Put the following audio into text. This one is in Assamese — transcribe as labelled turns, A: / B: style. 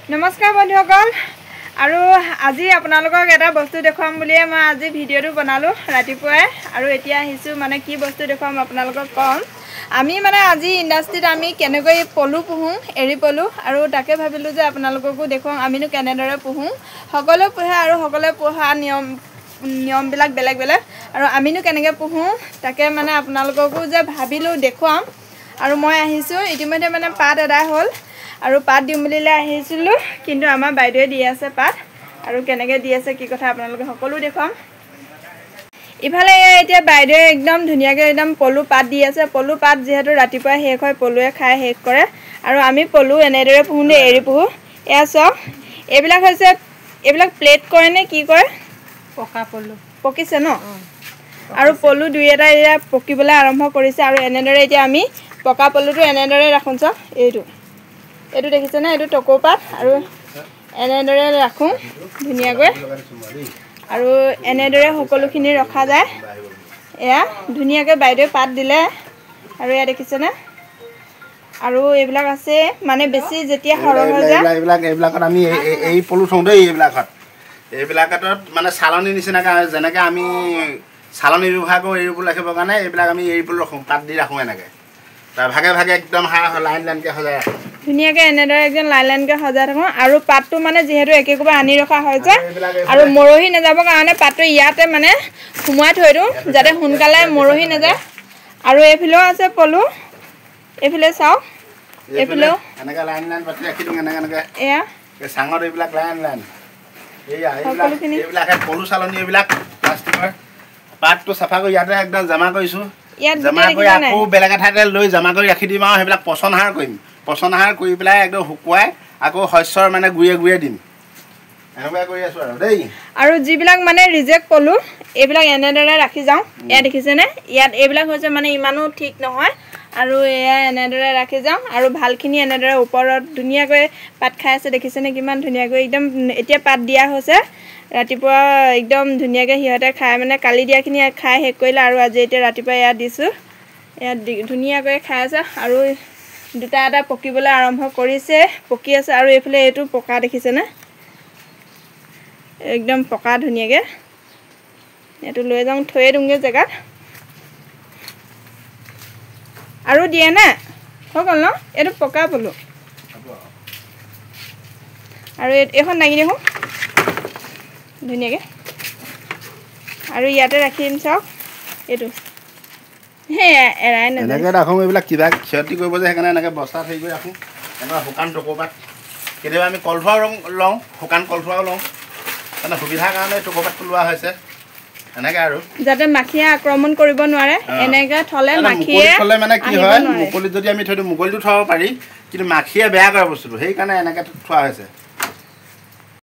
A: নমস্কাৰ বন্ধুসকল আৰু আজি আপোনালোকক এটা বস্তু দেখুৱাম বুলিয়ে মই আজি ভিডিঅ'টো বনালো ৰাতিপুৱাই আৰু এতিয়া আহিছো মানে কি বস্তু দেখুৱাম আপোনালোকক কম আমি মানে আজি ইণ্ডাষ্ট্ৰিত আমি কেনেকৈ পলু পুহু এৰি পলু আৰু তাকে ভাবিলো যে আপোনালোককো দেখুৱাম আমিনো কেনেদৰে পুহু সকলো পুহে আৰু সকলো পোহা নিয়মবিলাক বেলেগ বেলেগ আৰু আমিনো কেনেকৈ পুহু তাকে মানে আপোনালোককো যে ভাবিলো দেখুৱাম আৰু মই আহিছো ইতিমধ্যে মানে পাত এডা হ'ল আৰু পাত দিম বুলিলে আহিছিলো কিন্তু আমাৰ বাইদেৱে দি আছে পাত আৰু কেনেকৈ দি আছে কি কথা আপোনালোকে সকলো দেখুৱাম ইফালে এতিয়া বাইদেৱে একদম ধুনীয়াকৈ একদম পলু পাত দি আছে পলু পাত যেহেতু ৰাতিপুৱা শেষ হয় পলুৱে খাই শেষ কৰে আৰু আমি পলু এনেদৰে পুহো দে এৰি পুহো এয়া চাওক এইবিলাক হৈছে এইবিলাক প্লেট কৰে নে কি কৰে
B: পকা পলু
A: পকিছে ন আৰু পলু দুই এটা এতিয়া পকিবলৈ আৰম্ভ কৰিছে আৰু এনেদৰে এতিয়া আমি পকা পলুটো এনেদৰে ৰাখোঁ চাওক এইটো দেখিছেনে এইটো টকৌপাত আৰু এনেদৰে ৰাখোঁ ধুনীয়াকৈ আৰু এনেদৰে সকলোখিনি ৰখা যায় এয়া ধুনীয়াকৈ বাইদেৱে পাত দিলে আৰু এয়া দেখিছেনে আৰু এইবিলাক আছে মানে বেছি যেতিয়া সৰহ হৈ যায়
C: এইবিলাকত আমি এই পলু থওঁ দেই এইবিলাকত মানে চালনী নিচিনাকৈ যেনেকৈ আমি চালনী ব্যৱহাৰ কৰোঁ এৰি পলু ৰাখিবৰ কাৰণে এইবিলাক আমি এৰি পলু ৰাখোঁ পাত দি ৰাখোঁ এনেকৈ তাৰ ভাগে ভাগে একদম লাইন লাইনকৈ সজাই ৰাখোঁ ধুনীয়াকৈ
A: এনেদৰে একদম লাইন লাইনকৈ সজাই থাকোঁ আৰু পাতটো মানে যিহেতু একেকোবা আনি ৰখা হয় যে আৰু মৰহি নাযাবৰ কাৰণে পাতটো ইয়াতে মানে সোমোৱাই থৈ দিওঁ যাতে সোনকালে মৰহি নাযায় আৰু এইফালেও আছে পলু এইফালে চাওক এইফালেও
C: এনেকৈ লাইন লাইন পাতি ৰাখি দিওঁ এনেকৈ
A: এয়া
C: এই চাঙত এইবিলাক লাইন লাইন এইবিলাক পলু চালনী এইবিলাক প্লাষ্টিকৰ পাতটো চাফা কৰি ইয়াতে একদম জমা কৰিছোঁ জমা কৰি আকৌ বেলেগ এঠাইতে লৈ জমা কৰি ৰাখি দিম আৰু সেইবিলাক পচন সাৰ কৰিম পচন সাৰ কৰি পেলাই একদম শুকুৱাই আকৌ শস্যৰ মানে গুৰিয়ে গুৰিয়ে দিম এনেকুৱা কৰি আছোঁ আৰু দেই
A: আৰু যিবিলাক মানে ৰিজেক্ট পলু এইবিলাক এনেদৰে ৰাখি যাওঁ এয়া দেখিছেনে ইয়াত এইবিলাক হৈছে মানে ইমানো ঠিক নহয় আৰু এয়া এনেদৰে ৰাখি যাওঁ আৰু ভালখিনি এনেদৰে ওপৰত ধুনীয়াকৈ পাত খাই আছে দেখিছেনে কিমান ধুনীয়াকৈ একদম এতিয়া পাত দিয়া হৈছে ৰাতিপুৱা একদম ধুনীয়াকৈ সিহঁতে খাই মানে কালি দিয়াখিনি খাই শেষ কৰিলে আৰু আজি এতিয়া ৰাতিপুৱা ইয়াত দিছোঁ ইয়াত ধুনীয়াকৈ খাই আছে আৰু দুটা এটা পকিবলৈ আৰম্ভ কৰিছে পকি আছে আৰু এইফালে এইটো পকা দেখিছেনে একদম পকা ধুনীয়াকৈ এইটো লৈ যাওঁ থৈয়ে দিওঁগৈ জেগাত আৰু দিয়ে নে হৈ গ'ল ন এইটো পকা পলু আৰু এইখন দাঙি দেখোঁ ধুনীয়াকৈ আৰু ইয়াতে ৰাখি দিম চাওক এইটো এৰাই নাযায়
C: এনেকৈ ৰাখোঁ এইবিলাক কিবা ক্ষতি কৰিব যে সেইকাৰণে এনেকৈ বস্তাত হেৰি কৰি ৰাখোঁ এনেকুৱা শুকান টকৌপাত কেতিয়াবা আমি কলঠোৱাও লওঁ শুকান কলঠোৱাও লওঁ মানে সুবিধাৰ কাৰণে টকৌপাতটো লোৱা হৈছে এনেকৈ আৰু
A: যাতে মাখিয়ে আক্ৰমণ কৰিব নোৱাৰে এনেকৈ থ'লে মাখিয়ে
C: থ'লে মানে কি হয় মুকলিত যদি আমি থৈ দিওঁ মুকলিটো থ'ব পাৰি কিন্তু মাখিয়ে বেয়া কৰে বস্তুটো সেইকাৰণে এনেকৈ থোৱা হৈছে